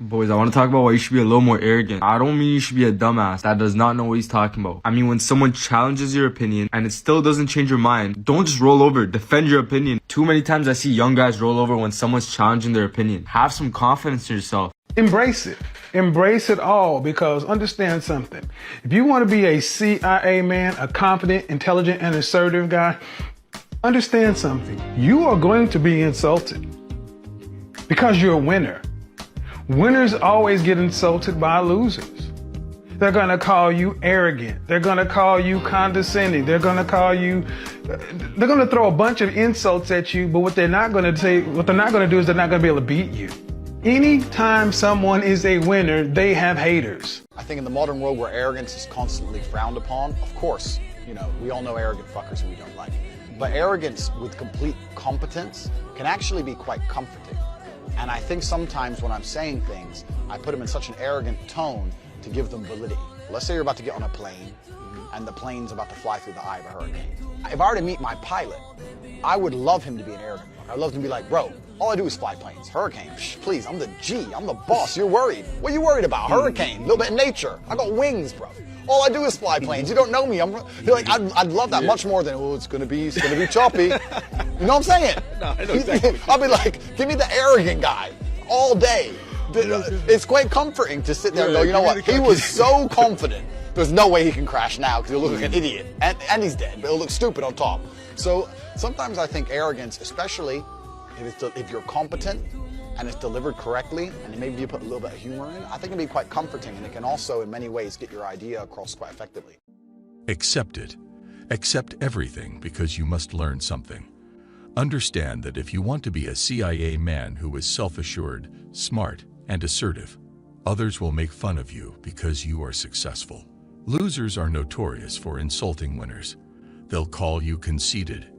Boys, I want to talk about why you should be a little more arrogant. I don't mean you should be a dumbass that does not know what he's talking about. I mean when someone challenges your opinion and it still doesn't change your mind, don't just roll over, defend your opinion. Too many times I see young guys roll over when someone's challenging their opinion. Have some confidence in yourself. Embrace it. Embrace it all, because understand something. If you want to be a CIA man, a confident, intelligent, and assertive guy, understand something. You are going to be insulted because you're a winner. Winners always get insulted by losers. They're going to call you arrogant. They're going to call you condescending. They're going to throw a bunch of insults at you, but what they're not going to do is they're not going to be able to beat you. Anytime someone is a winner, they have haters. I think in the modern world where arrogance is constantly frowned upon, of course, we all know arrogant fuckers who we don't like. But arrogance with complete competence can actually be quite comforting. And I think sometimes when I'm saying things, I put them in such an arrogant tone to give them validity. Let's say you're about to get on a plane and the plane's about to fly through the eye of a hurricane. If I were to meet my pilot, I would love him to be an arrogant fucker. I'd love him to be like, bro, all I do is fly planes. Hurricane, please, I'm the G, I'm the boss. You're worried. What are you worried about? Hurricane, a little bit of nature. I got wings, bro. All I do is fly planes. You don't know me. You're like, I'd love that much more than, oh, it's gonna be choppy. You know what I'm saying? No, I know exactly. I'll be like, give me the arrogant guy all day. It's quite comforting to sit there and go, you know what? He was so confident. There's no way he can crash now because he'll look like an idiot. And he's dead, but he'll look stupid on top. So sometimes I think arrogance, especially if you're competent and it's delivered correctly, and maybe you put a little bit of humor in, I think it can be quite comforting, and it can also, in many ways, get your idea across quite effectively. Accept it. Accept everything, because you must learn something. Understand that if you want to be a CIA man who is self-assured, smart, and assertive, others will make fun of you because you are successful. Losers are notorious for insulting winners. They'll call you conceited,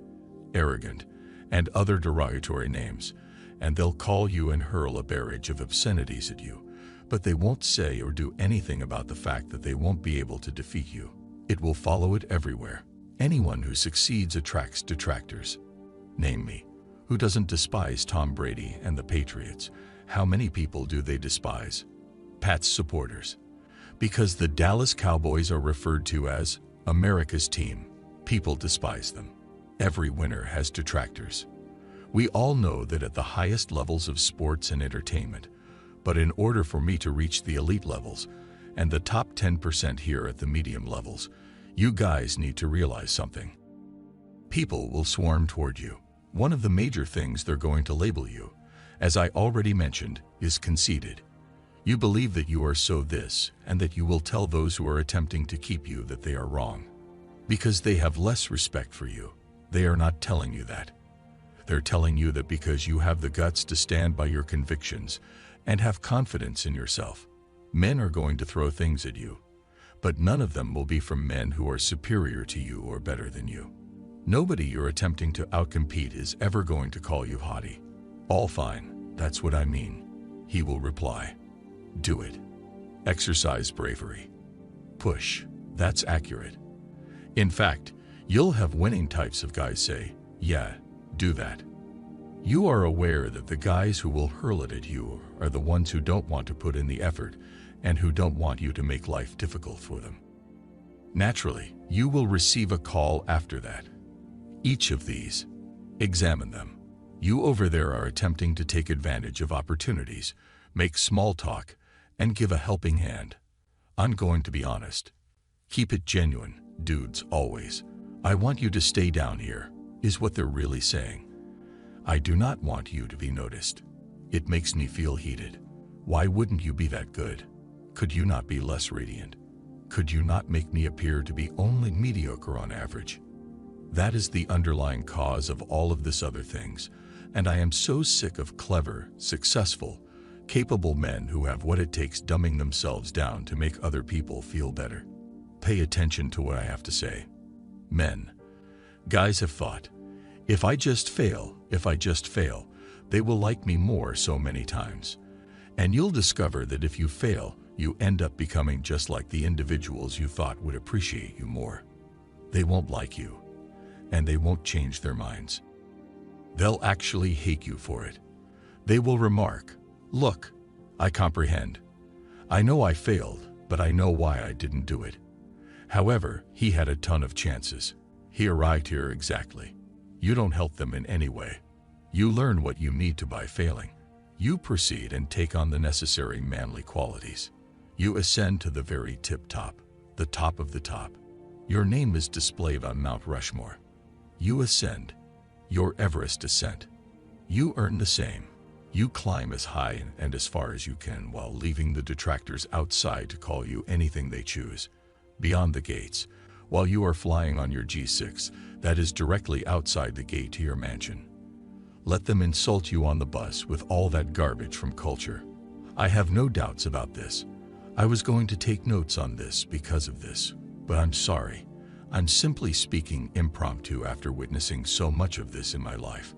arrogant, and other derogatory names, and they'll call you and hurl a barrage of obscenities at you, but they won't say or do anything about the fact that they won't be able to defeat you. It will follow it everywhere. Anyone who succeeds attracts detractors. Name me. Who doesn't despise Tom Brady and the Patriots? How many people do they despise? Pat's supporters. Because the Dallas Cowboys are referred to as America's team, people despise them. Every winner has detractors. We all know that at the highest levels of sports and entertainment, but in order for me to reach the elite levels and the top 10% here at the medium levels, you guys need to realize something. People will swarm toward you. One of the major things they're going to label you, as I already mentioned, is conceited. You believe that you are so this, and that you will tell those who are attempting to keep you that they are wrong. Because they have less respect for you, they are not telling you that. They're telling you that because you have the guts to stand by your convictions and have confidence in yourself, men are going to throw things at you, but none of them will be from men who are superior to you or better than you. Nobody you're attempting to outcompete is ever going to call you haughty. All fine, that's what I mean. He will reply. Do it. Exercise bravery. Push. That's accurate. In fact, you'll have winning types of guys say, yeah, do that. You are aware that the guys who will hurl it at you are the ones who don't want to put in the effort and who don't want you to make life difficult for them. Naturally, you will receive a call after that. Each of these, examine them. You over there are attempting to take advantage of opportunities, make small talk, and give a helping hand. I'm going to be honest. Keep it genuine, dudes, always. I want you to stay down here, is what they're really saying. I do not want you to be noticed. It makes me feel heated. Why wouldn't you be that good? Could you not be less radiant? Could you not make me appear to be only mediocre on average? That is the underlying cause of all of this other things, and I am so sick of clever, successful, capable men who have what it takes dumbing themselves down to make other people feel better. Pay attention to what I have to say. Men. Guys have thought, if I just fail, they will like me more so many times. And you'll discover that if you fail, you end up becoming just like the individuals you thought would appreciate you more. They won't like you, and they won't change their minds. They'll actually hate you for it. They will remark, look, I comprehend. I know I failed, but I know why I didn't do it. However, he had a ton of chances. He arrived here exactly. You don't help them in any way. You learn what you need to by failing. You proceed and take on the necessary manly qualities. You ascend to the very tip-top, the top of the top. Your name is displayed on Mount Rushmore. You ascend, your Everest ascent. You earn the same. You climb as high and as far as you can while leaving the detractors outside to call you anything they choose. Beyond the gates, while you are flying on your G6, that is directly outside the gate to your mansion. Let them insult you on the bus with all that garbage from culture. I have no doubts about this. I was going to take notes on this because of this, but I'm sorry. I'm simply speaking impromptu after witnessing so much of this in my life.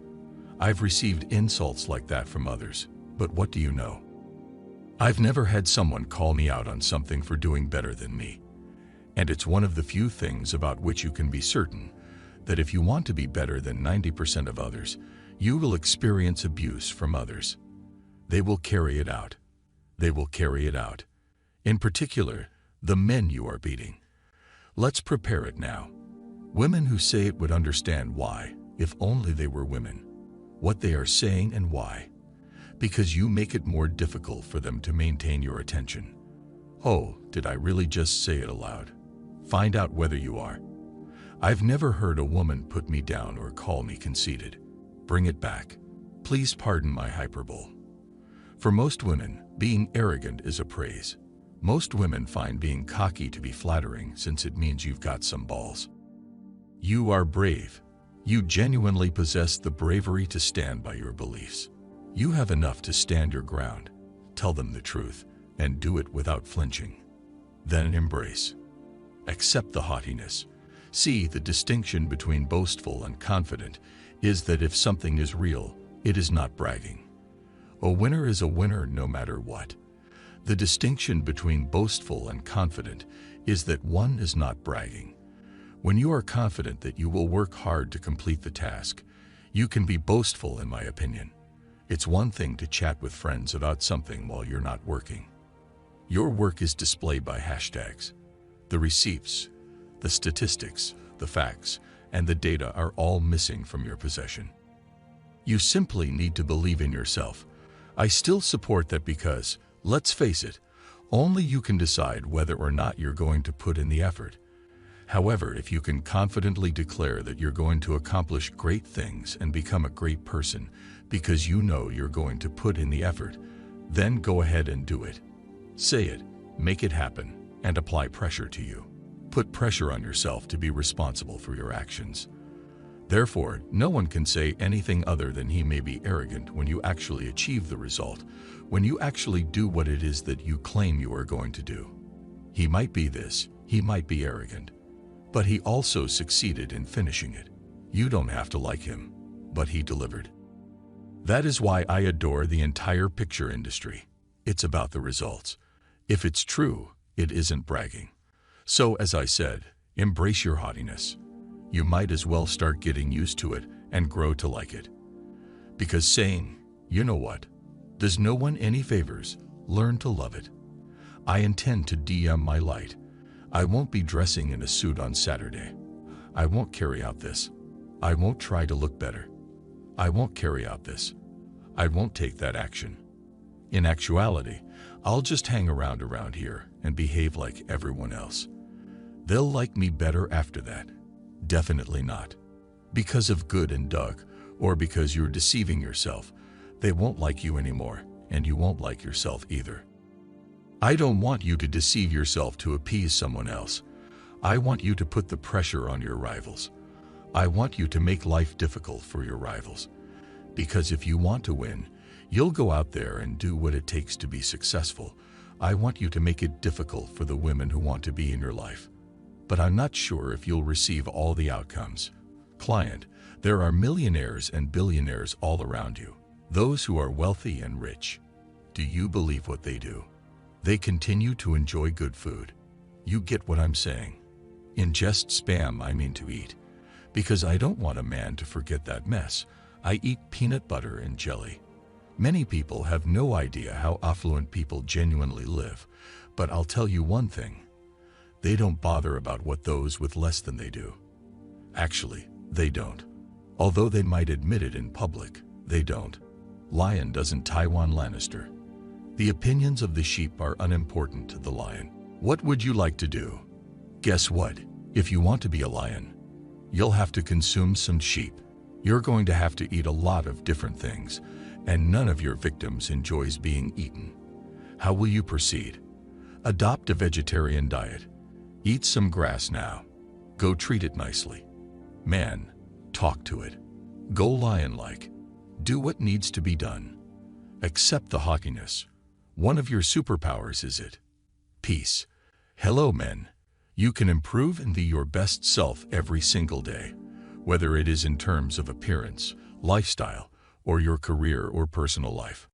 I've received insults like that from others, but what do you know? I've never had someone call me out on something for doing better than me. And it's one of the few things about which you can be certain that if you want to be better than 90% of others, you will experience abuse from others. They will carry it out. They will carry it out. In particular, the men you are beating. Let's prepare it now. Women who say it would understand why, if only they were women. What they are saying and why. Because you make it more difficult for them to maintain your attention. Oh, did I really just say it aloud? Find out whether you are. I've never heard a woman put me down or call me conceited. Bring it back. Please pardon my hyperbole. For most women, being arrogant is a praise. Most women find being cocky to be flattering since it means you've got some balls. You are brave. You genuinely possess the bravery to stand by your beliefs. You have enough to stand your ground, tell them the truth, and do it without flinching. Then embrace. Accept the haughtiness. See, the distinction between boastful and confident is that if something is real, it is not bragging. A winner is a winner no matter what. The distinction between boastful and confident is that one is not bragging. When you are confident that you will work hard to complete the task, you can be boastful, in my opinion. It's one thing to chat with friends about something while you're not working. Your work is displayed by hashtags. The receipts, the statistics, the facts, and the data are all missing from your possession. You simply need to believe in yourself. I still support that because, let's face it, only you can decide whether or not you're going to put in the effort. However, if you can confidently declare that you're going to accomplish great things and become a great person because you know you're going to put in the effort, then go ahead and do it. Say it, make it happen, and apply pressure to you. Put pressure on yourself to be responsible for your actions. Therefore, no one can say anything other than he may be arrogant when you actually achieve the result, when you actually do what it is that you claim you are going to do. He might be this, he might be arrogant, but he also succeeded in finishing it. You don't have to like him, but he delivered. That is why I adore the entire picture industry. It's about the results. If it's true, it isn't bragging. So, as I said, embrace your haughtiness. You might as well start getting used to it and grow to like it. Because saying, you know what, does no one any favors, learn to love it. I intend to DM my light. I won't be dressing in a suit on Saturday. I won't carry out this. I won't try to look better. I won't carry out this. I won't take that action. In actuality, I'll just hang around here and behave like everyone else. They'll like me better after that. Definitely not. Because of good and Doug, or because you're deceiving yourself, they won't like you anymore, and you won't like yourself either. I don't want you to deceive yourself to appease someone else. I want you to put the pressure on your rivals. I want you to make life difficult for your rivals. Because if you want to win, you'll go out there and do what it takes to be successful. I want you to make it difficult for the women who want to be in your life. But I'm not sure if you'll receive all the outcomes. Client, there are millionaires and billionaires all around you. Those who are wealthy and rich. Do you believe what they do? They continue to enjoy good food. You get what I'm saying. Ingest spam, I mean to eat. Because I don't want a man to forget that mess. I eat peanut butter and jelly. Many people have no idea how affluent people genuinely live, but I'll tell you one thing. They don't bother about what those with less than they do. Actually, they don't. Although they might admit it in public, they don't. Lion doesn't Tywin Lannister. The opinions of the sheep are unimportant to the lion. What would you like to do? Guess what? If you want to be a lion, you'll have to consume some sheep. You're going to have to eat a lot of different things, and none of your victims enjoys being eaten. How will you proceed? Adopt a vegetarian diet. Eat some grass now. Go treat it nicely. Man, talk to it. Go lion-like. Do what needs to be done. Accept the haughtiness. One of your superpowers is it. Peace. Hello, men. You can improve and be your best self every single day, whether it is in terms of appearance, lifestyle, or your career or personal life.